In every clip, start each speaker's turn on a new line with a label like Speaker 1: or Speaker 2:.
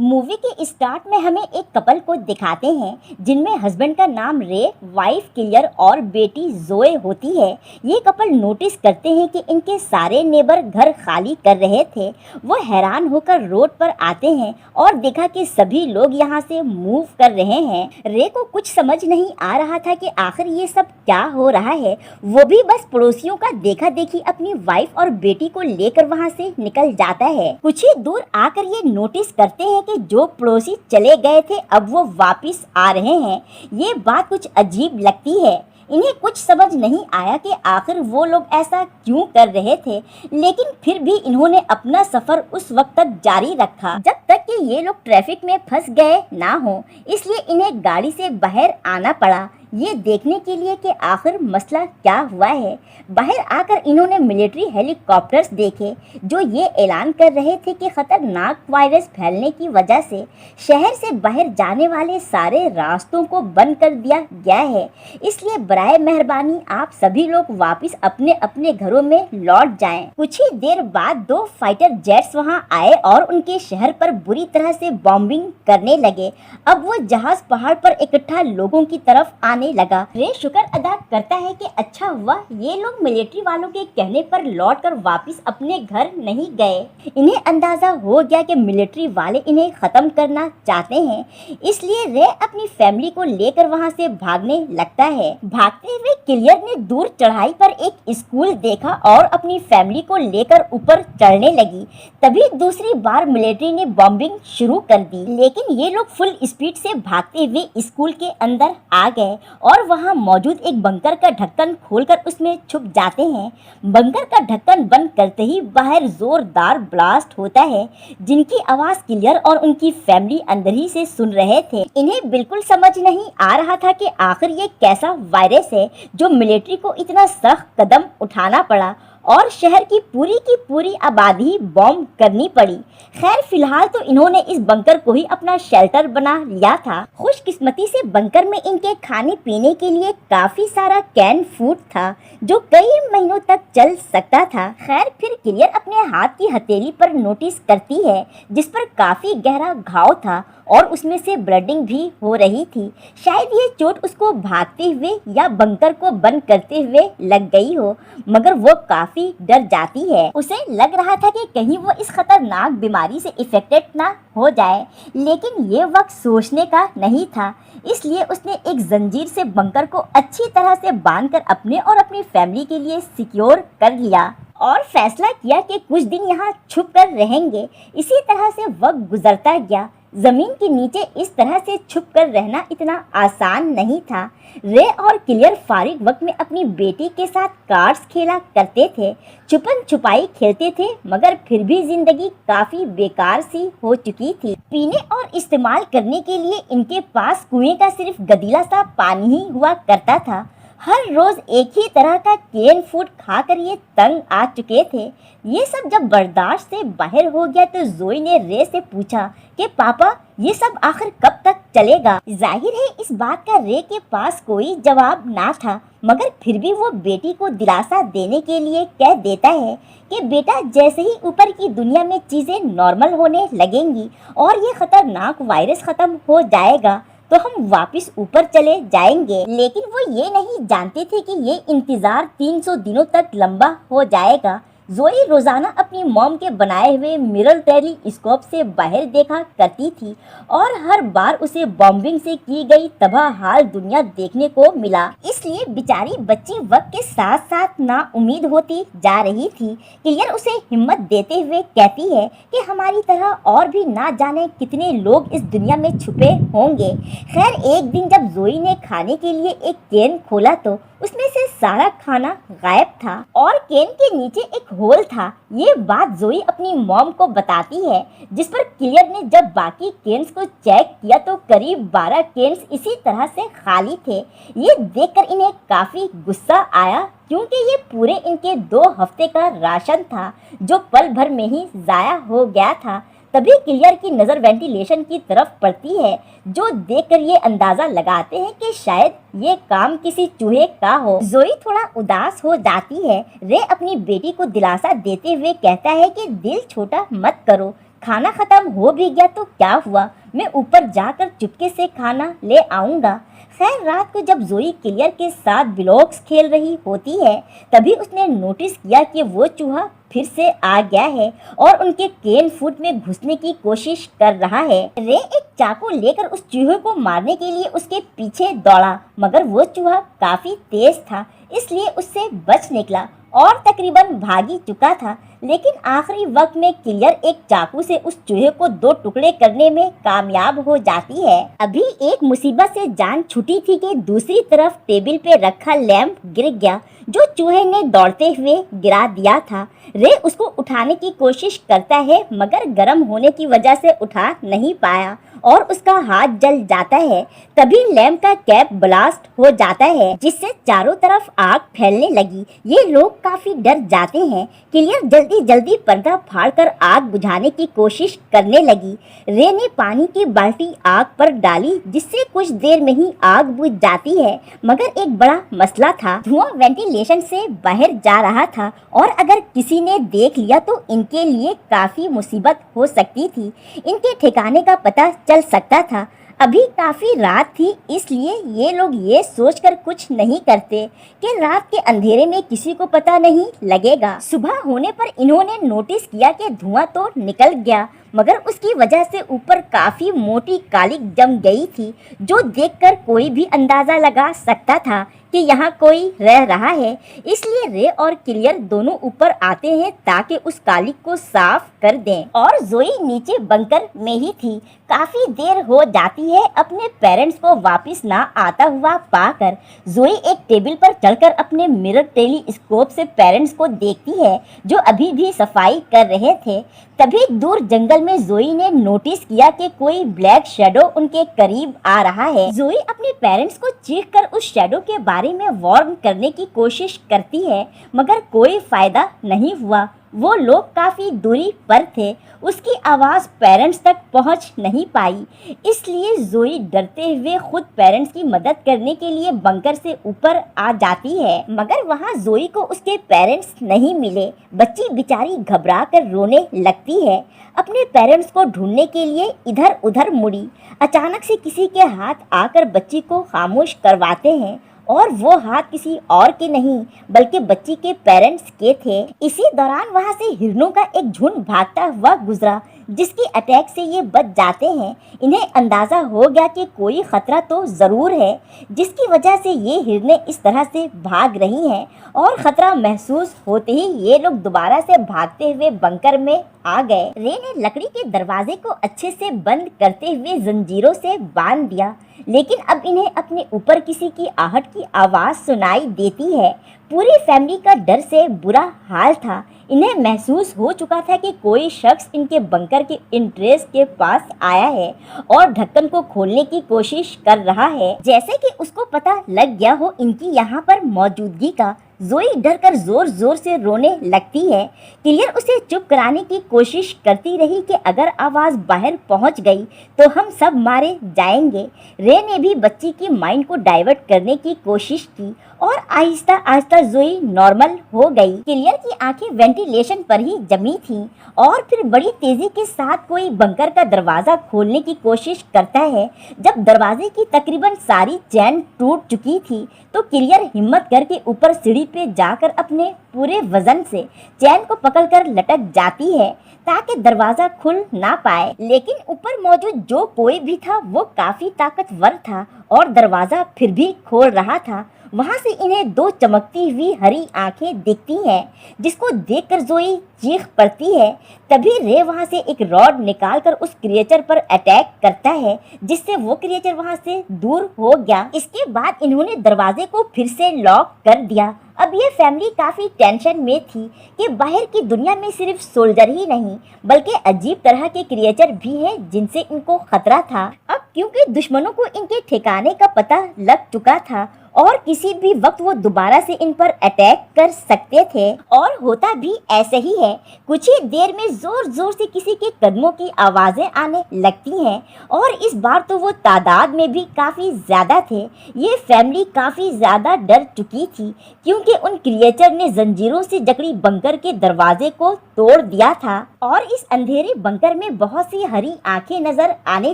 Speaker 1: Movie के start में हमें एक कपल को दिखाते हैं जिनमें हस्बैंड का नाम रे, वाइफ क्लियर और बेटी जोए होती है। ये कपल नोटिस करते हैं कि इनके सारे नेबर घर खाली कर रहे थे। वो हैरान होकर रोड पर आते हैं और देखा कि सभी लोग यहाँ से मूव कर रहे हैं। रे को कुछ समझ नहीं आ रहा था कि आखिर ये सब क्या हो रहा है। वो भी बस पड़ोसियों का देखा देखी अपनी वाइफ और बेटी को लेकर वहाँ से निकल जाता है। कुछ ही दूर आकर ये नोटिस करते हैं कि जो पड़ोसी चले गए थे अब वो वापस आ रहे हैं। ये बात कुछ अजीब लगती है। इन्हें कुछ समझ नहीं आया कि आखिर वो लोग ऐसा क्यों कर रहे थे, लेकिन फिर भी इन्होंने अपना सफर उस वक्त तक जारी रखा जब तक कि ये लोग ट्रैफिक में फंस गए ना हो। इसलिए इन्हें गाड़ी से बाहर आना पड़ा, ये देखने के लिए कि आखिर मसला क्या हुआ है। बाहर आकर इन्होंने मिलिट्री हेलीकॉप्टर्स देखे जो ये ऐलान कर रहे थे कि खतरनाक वायरस फैलने की वजह से शहर से बाहर जाने वाले सारे रास्तों को बंद कर दिया गया है। इसलिए बराए मेहरबानी आप सभी लोग वापस अपने अपने घरों में लौट जाएं। कुछ ही देर बाद 2 फाइटर जेट्स वहां आए और उनके शहर पर बुरी तरह से बॉम्बिंग करने लगे। अब वो जहाज पहाड़ पर इकट्ठा लोगों की तरफ आने लगा। रे शुक्र अदा करता है कि अच्छा हुआ ये लोग मिलिट्री वालों के कहने पर लौटकर वापस अपने घर नहीं गए। इन्हें अंदाजा हो गया कि मिलिट्री वाले इन्हें खत्म करना चाहते हैं। इसलिए रे अपनी फैमिली को लेकर वहां से भागने लगता है। भागते हुए क्लियर ने दूर चढ़ाई पर एक स्कूल देखा और अपनी फैमिली को लेकर ऊपर चढ़ने लगी। तभी दूसरी बार मिलिट्री ने बॉम्बिंग शुरू कर दी, लेकिन ये लोग फुल स्पीड से भागते हुए स्कूल के अंदर आ गए और वहां मौजूद एक बंकर का ढक्कन खोलकर उसमें छुप जाते हैं। बंकर का ढक्कन बंद करते ही बाहर जोरदार ब्लास्ट होता है जिनकी आवाज क्लियर और उनकी फैमिली अंदर ही से सुन रहे थे। इन्हें बिल्कुल समझ नहीं आ रहा था कि आखिर ये कैसा वायरस है जो मिलिट्री को इतना सख्त कदम उठाना पड़ा और शहर की पूरी आबादी बॉम्ब करनी पड़ी। खैर फिलहाल तो इन्होंने इस बंकर को ही अपना शेल्टर बना लिया था। खुशकिस्मती से बंकर में इनके खाने पीने के लिए काफी सारा कैन फूड था जो कई महीनों तक चल सकता था। खैर फिर क्लियर अपने हाथ की हथेली पर नोटिस करती है जिस पर काफी गहरा घाव था और उसमें से ब्लडिंग भी हो रही थी। शायद ये चोट उसको भागते हुए या बंकर को बंद करते हुए लग गई हो, मगर वो काफी डर जाती है। उसे लग रहा था कि कहीं वो इस खतरनाक बीमारी से इफेक्टेड ना हो जाए, लेकिन ये वक्त सोचने का नहीं था। इसलिए उसने एक जंजीर से बंकर को अच्छी तरह से बांधकर अपने और अपनी फैमिली के लिए सिक्योर कर लिया और फैसला किया कि कुछ दिन यहाँ छुप कर रहेंगे। इसी तरह से वक्त गुजरता गया। जमीन के नीचे इस तरह से छुप कर रहना इतना आसान नहीं था। रे और क्लियर फारिग वक्त में अपनी बेटी के साथ कार्ड्स खेला करते थे, छुपन छुपाई खेलते थे, मगर फिर भी जिंदगी काफी बेकार सी हो चुकी थी। पीने और इस्तेमाल करने के लिए इनके पास कुएं का सिर्फ गदीला सा पानी ही हुआ करता था। हर रोज एक ही तरह का केन फूड खाकर ये तंग आ चुके थे। ये सब जब बर्दाश्त से बाहर हो गया तो जोई ने रे से पूछा कि पापा ये सब आखिर कब तक चलेगा। जाहिर है इस बात का रे के पास कोई जवाब ना था, मगर फिर भी वो बेटी को दिलासा देने के लिए कह देता है कि बेटा जैसे ही ऊपर की दुनिया में चीजें नॉर्मल होने लगेंगी और ये खतरनाक वायरस खत्म हो जाएगा तो हम वापस ऊपर चले जाएंगे। लेकिन वो ये नहीं जानते थे कि ये इंतजार 300 दिनों तक लंबा हो जाएगा। जोई रोजाना अपनी मॉम के बनाए हुए मिरर टेलीस्कोप से बाहर देखा करती थी और हर बार उसे बॉम्बिंग से की गई तबाह हाल दुनिया देखने को मिला। इसलिए बेचारी बच्ची वक्त के साथ साथ ना उम्मीद होती जा रही थी। क्लियर उसे हिम्मत देते हुए कहती है कि हमारी तरह और भी ना जाने कितने लोग इस दुनिया में छुपे होंगे। खैर एक दिन जब जोई ने खाने के लिए एक कैन खोला तो उसमें से सारा खाना गायब था और कैन के नीचे एक होल था। ये बात जोई अपनी मॉम को बताती है, जिस पर क्लियर ने जब बाकी कैन्स को चेक किया तो करीब 12 कैन्स इसी तरह से खाली थे। ये देखकर इन्हें काफी गुस्सा आया क्योंकि ये पूरे इनके 2 हफ्ते का राशन था जो पल भर में ही जाया हो गया था। तभी क्लियर की नज़र वेंटिलेशन की तरफ पड़ती है जो देखकर ये अंदाजा लगाते हैं कि शायद ये काम किसी चूहे का हो। जोई थोड़ा उदास हो जाती है। रे अपनी बेटी को दिलासा देते हुए कहता है कि दिल छोटा मत करो, खाना खत्म हो भी गया तो क्या हुआ, मैं ऊपर जाकर चुपके से खाना ले आऊँगा। खैर रात को जब जोई क्लियर के साथ ब्लॉक्स खेल रही होती है तभी उसने नोटिस किया कि वो चूहा फिर से आ गया है और उनके केन फूड में घुसने की कोशिश कर रहा है। रे एक चाकू लेकर उस चूहे को मारने के लिए उसके पीछे दौड़ा मगर वो चूहा काफी तेज था इसलिए उससे बच निकला और तकरीबन भाग ही चुका था। लेकिन आखिरी वक्त में क्लियर एक चाकू से उस चूहे को 2 टुकड़े करने में कामयाब हो जाती है। अभी एक मुसीबत से जान छूटी थी कि दूसरी तरफ टेबल पे रखा लैंप गिर गया जो चूहे ने दौड़ते हुए गिरा दिया था। रे उसको उठाने की कोशिश करता है मगर गर्म होने की वजह से उठा नहीं पाया और उसका हाथ जल जाता है। तभी लैंप का कैप ब्लास्ट हो जाता है जिससे चारों तरफ आग फैलने लगी। ये लोग काफी डर जाते हैं। क्लियर जल्दी जल्दी पर्दा फाड़कर आग बुझाने की कोशिश करने लगी। रे ने पानी की बाल्टी आग पर डाली जिससे कुछ देर में ही आग बुझ जाती है मगर एक बड़ा मसला था, धुआं वेंटिलेशन से बाहर जा रहा था और अगर किसी ने देख लिया तो इनके लिए काफी मुसीबत हो सकती थी। इनके ठिकाने का पता चल सकता था। अभी काफी रात थी इसलिए ये लोग ये सोचकर कुछ नहीं करते कि रात के अंधेरे में किसी को पता नहीं लगेगा। सुबह होने पर इन्होंने नोटिस किया कि धुआं तो निकल गया मगर उसकी वजह से ऊपर काफी मोटी कालिक जम गई थी जो देखकर कोई भी अंदाजा लगा सकता था कि यहाँ कोई रह रहा है। इसलिए रे और क्लियर दोनों ऊपर आते हैं ताकि उस कालिक को साफ कर दें और जोई नीचे बंकर में ही थी। काफी देर हो जाती है अपने पेरेंट्स को वापस ना आता हुआ पाकर। जोई एक टेबल पर चढ़कर अपने मिरर टेलीस्कोप से पेरेंट्स को देखती है जो अभी भी सफाई कर रहे थे। तभी दूर जंगल में जोई ने नोटिस किया कि कोई ब्लैक शैडो उनके करीब आ रहा है। जोई अपने पेरेंट्स को चीखकर उस शैडो के बारे में वार्न करने की कोशिश करती है मगर कोई फायदा नहीं हुआ। वो लोग काफी दूरी पर थे, उसकी आवाज पेरेंट्स तक पहुंच नहीं पाई। इसलिए जोई डरते हुए खुद पेरेंट्स की मदद करने के लिए बंकर से ऊपर आ जाती है मगर वहां जोई को उसके पेरेंट्स नहीं मिले। बच्ची बेचारी घबरा कर रोने लगती है। अपने पेरेंट्स को ढूंढने के लिए इधर उधर मुड़ी। अचानक से किसी के हाथ आकर बच्ची को खामोश करवाते हैं और वो हाथ किसी और के नहीं बल्कि बच्ची के पेरेंट्स के थे। इसी दौरान वहां से हिरणों का एक झुंड भागता हुआ गुजरा जिसकी अटैक से ये बच जाते हैं। इन्हें अंदाजा हो गया कि कोई खतरा तो जरूर है जिसकी वजह से ये हिरनें इस तरह से भाग रही हैं और खतरा महसूस होते ही ये लोग दोबारा से भागते हुए बंकर में आ गए। रे ने लकड़ी के दरवाजे को अच्छे से बंद करते हुए जंजीरों से बांध दिया लेकिन अब इन्हें अपने ऊपर किसी की आहट की आवाज सुनाई देती है। पूरी फैमिली का डर से बुरा हाल था। इन्हें महसूस हो चुका था कि कोई शख्स इनके बंकर के एंट्रेंस के पास आया है और ढक्कन को खोलने की कोशिश कर रहा है जैसे कि उसको पता लग गया हो इनकी यहाँ पर मौजूदगी का। जोई डर कर जोर जोर से रोने लगती है। क्लियर उसे चुप कराने की कोशिश करती रही कि अगर आवाज बाहर पहुंच गई तो हम सब मारे जाएंगे। रे ने भी बच्ची की माइंड को डाइवर्ट करने की कोशिश की और आहिस्ता आहिस्ता जोई नॉर्मल हो गई। क्लियर की आंखें वेंटिलेशन पर ही जमी थीं और फिर बड़ी तेजी के साथ कोई बंकर का दरवाजा खोलने की कोशिश करता है। जब दरवाजे की तकरीबन सारी चैन टूट चुकी थी तो क्लियर हिम्मत करके ऊपर सीढ़ी पे जाकर अपने पूरे वजन से चैन को पकड़कर लटक जाती है ताकि दरवाजा खुल ना पाए। लेकिन ऊपर मौजूद जो कोई भी था वो काफी ताकतवर था और दरवाजा फिर भी खोल रहा था। वहां से इन्हें 2 चमकती हुई हरी आंखें दिखती हैं जिसको देखकर जोई चीख पड़ती है। तभी रे वहां से एक रॉड निकालकर उस क्रिएचर पर अटैक करता है जिससे वो क्रिएचर वहां से दूर हो गया। इसके बाद इन्होंने दरवाजे को फिर से लॉक कर दिया। अब ये फैमिली काफी टेंशन में थी कि बाहर की दुनिया में सिर्फ सोल्जर ही नहीं बल्कि अजीब तरह के क्रिएचर भी हैं जिनसे इनको खतरा था। अब क्योंकि दुश्मनों को इनके ठिकाने का पता लग चुका था اور کسی بھی وقت وہ دوبارہ سے ان پر اٹیک کر سکتے تھے، اور ہوتا بھی ایسے ہی ہے۔ کچھ ہی دیر میں زور زور سے کسی کے قدموں کی آوازیں آنے لگتی ہیں، اور اس بار تو وہ تعداد میں بھی کافی زیادہ تھے۔ یہ فیملی کافی زیادہ ڈر چکی تھی، کیونکہ ان کریچر نے زنجیروں سے جکڑی بنکر کے دروازے کو توڑ دیا تھا، اور اس اندھیرے بنکر میں بہت سی ہری آنکھیں نظر آنے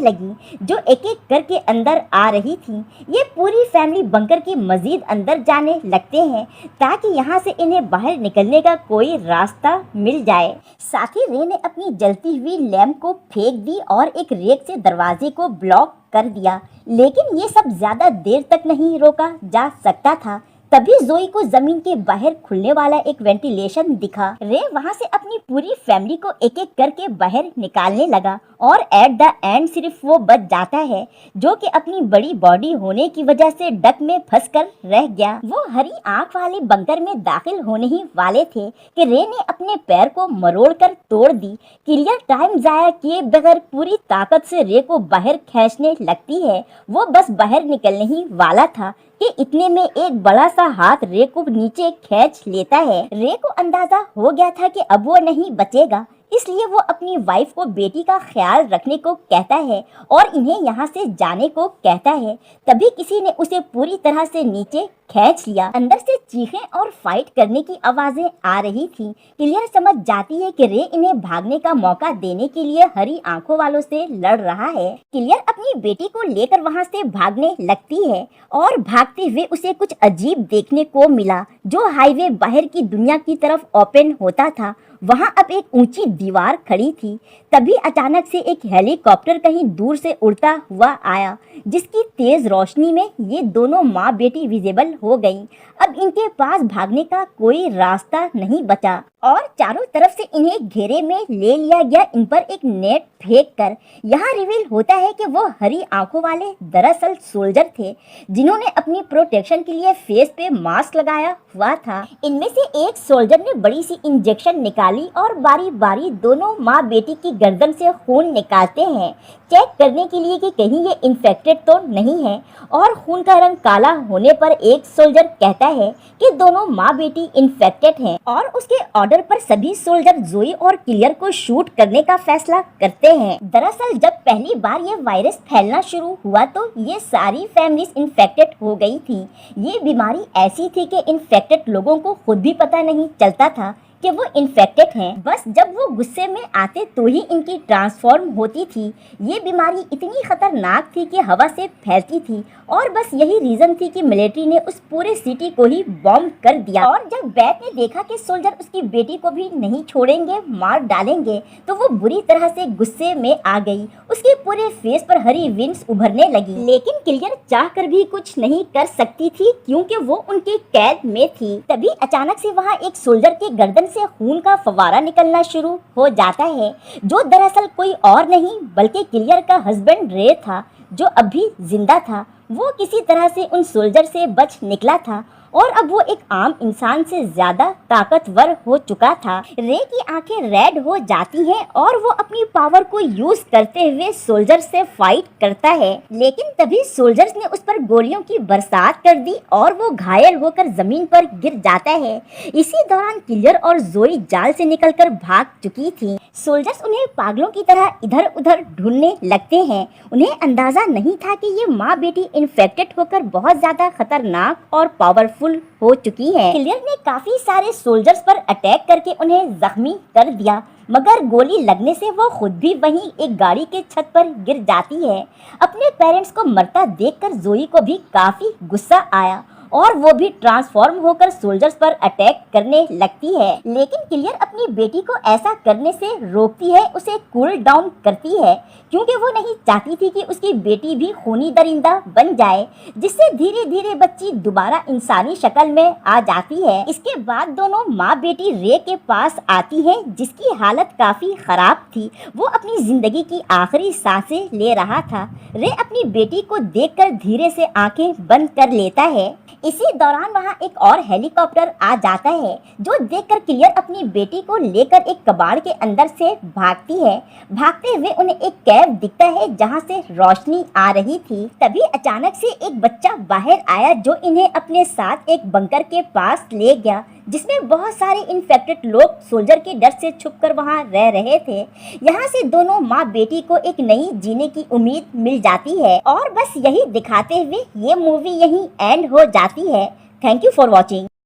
Speaker 1: لگیں جو ایک ایک کر کے اندر آ رہی تھیں۔ یہ پوری فیملی بنکر کے مزید اندر جانے لگتے ہیں تاکہ یہاں سے انہیں باہر نکلنے کا کوئی راستہ مل جائے۔ ساتھ ہی رے نے اپنی جلتی ہوئی لیمپ کو پھینک دی اور ایک ریک سے دروازے کو بلاک کر دیا، لیکن یہ سب زیادہ دیر تک نہیں روکا جا سکتا تھا۔ تبھی زوئی کو زمین کے باہر کھلنے والا ایک وینٹیلیشن دکھا۔ رے وہاں سے اپنی پوری فیملی کو ایک ایک کر کے باہر نکالنے لگا، اور ایٹ دا اینڈ صرف وہ بچ جاتا ہے جو کہ اپنی بڑی باڈی ہونے کی وجہ سے ڈک میں پھنس کر رہ گیا۔ وہ ہری آنکھ والے بنکر میں داخل ہونے ہی والے تھے کہ رے نے اپنے پیر کو مروڑ کر توڑ دی۔ کلیئر ٹائم ضائع کیے بغیر پوری طاقت سے رے کو باہر کھینچنے لگتی ہے۔ وہ بس باہر نکلنے ہی والا تھا کہ اتنے میں ایک بڑا سا ہاتھ رے کو نیچے کھینچ لیتا ہے۔ رے کو اندازہ ہو گیا تھا کہ اب وہ نہیں بچے گا، اس لیے وہ اپنی وائف کو بیٹی کا خیال رکھنے کو کہتا ہے اور انہیں یہاں سے جانے کو کہتا ہے۔ تبھی کسی نے اسے پوری طرح سے نیچے کھینچ لیا۔ اندر سے چیخیں اور فائٹ کرنے کی آوازیں آ رہی تھیں۔ کلیئر سمجھ جاتی ہے کہ رے انہیں بھاگنے کا موقع دینے کے لیے ہری آنکھوں والوں سے لڑ رہا ہے۔ کلیئر اپنی بیٹی کو لے کر وہاں سے بھاگنے لگتی ہے، اور بھاگتے ہوئے اسے کچھ عجیب دیکھنے کو ملا۔ جو ہائی وے باہر کی دنیا کی طرف اوپن ہوتا تھا، وہاں اب ایک اونچی دیوار کھڑی تھی۔ تبھی اچانک سے ایک ہیلی کاپٹر کہیں دور سے اڑتا ہوا آیا، جس کی تیز روشنی میں یہ دونوں ماں بیٹی ویزیبل ہو گئیں۔ اب ان کے پاس بھاگنے کا کوئی راستہ نہیں بچا، اور چاروں طرف سے انہیں گھیرے میں لے لیا گیا، ان پر ایک نیٹ پھینک کر۔ یہاں ریویل ہوتا ہے کہ وہ ہری آنکھوں والے دراصل سولجر تھے، جنہوں نے اپنی پروٹیکشن کے لیے فیس پہ ماسک لگایا ہوا تھا۔ ان میں سے ایک سولجر نے بڑی سی انجیکشن نکالی اور باری باری دونوں ماں بیٹی کی گردن سے خون نکالتے ہیں، چیک کرنے کے لیے کہ کہیں یہ انفیکٹڈ تو نہیں ہے۔ اور خون کا رنگ کالا ہونے پر ایک سولجر کہتا ہے کہ دونوں ماں بیٹی انفیکٹڈ ہیں، اور اس کے آرڈر پر سبھی سولجر زوئی اور کلیئر کو شوٹ کرنے کا فیصلہ کرتے ہیں۔ دراصل جب پہلی بار یہ وائرس پھیلنا شروع ہوا تو یہ ساری فیملیز انفیکٹڈ ہو گئی تھی۔ یہ بیماری ایسی تھی کہ انفیکٹڈ لوگوں کو خود بھی پتہ نہیں چلتا تھا کہ وہ انفیکٹڈ ہیں، بس جب وہ غصے میں آتے تو ہی ان کی ٹرانسفارم ہوتی تھی۔ یہ بیماری اتنی خطرناک تھی کہ ہوا سے پھیلتی تھی، اور بس یہی ریزن تھی کہ ملٹری نے اس پورے سٹی کو ہی بوم کر دیا۔ اور جب بیت نے دیکھا کہ سولجر اس کی بیٹی کو بھی نہیں چھوڑیں گے، مار ڈالیں گے، تو وہ بری طرح سے غصے میں آ گئی۔ اس کے پورے فیس پر ہری ونگز ابھرنے لگی، لیکن کلیئر چاہ کر بھی کچھ نہیں کر سکتی تھی کیونکہ وہ ان کے قید میں تھی۔ تبھی اچانک سے وہاں ایک سولجر کے گردن سے خون کا فوارہ نکلنا شروع ہو جاتا ہے، جو دراصل کوئی اور نہیں بلکہ کلیئر کا ہسبینڈ رے تھا، جو اب بھی زندہ تھا۔ وہ کسی طرح سے ان سولجر سے بچ نکلا تھا، اور اب وہ ایک عام انسان سے زیادہ طاقتور ہو چکا تھا۔ رے کی آنکھیں ریڈ ہو جاتی ہیں اور وہ اپنی پاور کو یوز کرتے ہوئے سولجر سے فائٹ کرتا ہے، لیکن تبھی سولجرز نے اس پر گولیوں کی برسات کر دی اور وہ گھائل ہو کر زمین پر گر جاتا ہے۔ اسی دوران کلیئر اور زوئی جال سے نکل کر بھاگ چکی تھی۔ سولجرز انہیں پاگلوں کی طرح ادھر ادھر ڈھونڈنے لگتے ہیں۔ انہیں اندازہ نہیں تھا کہ یہ ماں بیٹی انفیکٹڈ ہو کر بہت زیادہ خطرناک اور پاورفل ہو چکی ہے۔ کلیئر نے کافی سارے سولجرز پر اٹیک کر کے انہیں زخمی کر دیا، مگر گولی لگنے سے وہ خود بھی وہیں ایک گاڑی کے چھت پر گر جاتی ہے۔ اپنے پیرنٹس کو مرتا دیکھ کر زوئی کو بھی کافی غصہ آیا، اور وہ بھی ٹرانسفارم ہو کر سولجرز پر اٹیک کرنے لگتی ہے، لیکن کلیئر اپنی بیٹی کو ایسا کرنے سے روکتی ہے، اسے کول ڈاؤن کرتی ہے، کیونکہ وہ نہیں چاہتی تھی کہ اس کی بیٹی بھی خونی درندہ بن جائے، جس سے دھیرے دھیرے بچی دوبارہ انسانی شکل میں آ جاتی ہے۔ اس کے بعد دونوں ماں بیٹی رے کے پاس آتی ہیں، جس کی حالت کافی خراب تھی۔ وہ اپنی زندگی کی آخری سانسیں لے رہا تھا۔ رے اپنی بیٹی کو دیکھ کر دھیرے سے آنکھیں بند کر لیتا ہے۔ इसी दौरान वहाँ एक और हेलीकॉप्टर आ जाता है, जो देखकर क्लियर अपनी बेटी को लेकर एक कबाड़ के अंदर से भागती है। भागते हुए उन्हें एक कैब दिखता है जहाँ से रोशनी आ रही थी। तभी अचानक से एक बच्चा बाहर आया जो इन्हें अपने साथ एक बंकर के पास ले गया, जिसमें बहुत सारे इन्फेक्टेड लोग सोल्जर के डर से छुपकर वहां रह रहे थे। यहाँ से दोनों माँ बेटी को एक नई जीने की उम्मीद मिल जाती है और बस यही दिखाते हुए ये मूवी यहीं एंड हो जाती है। Thank you for watching.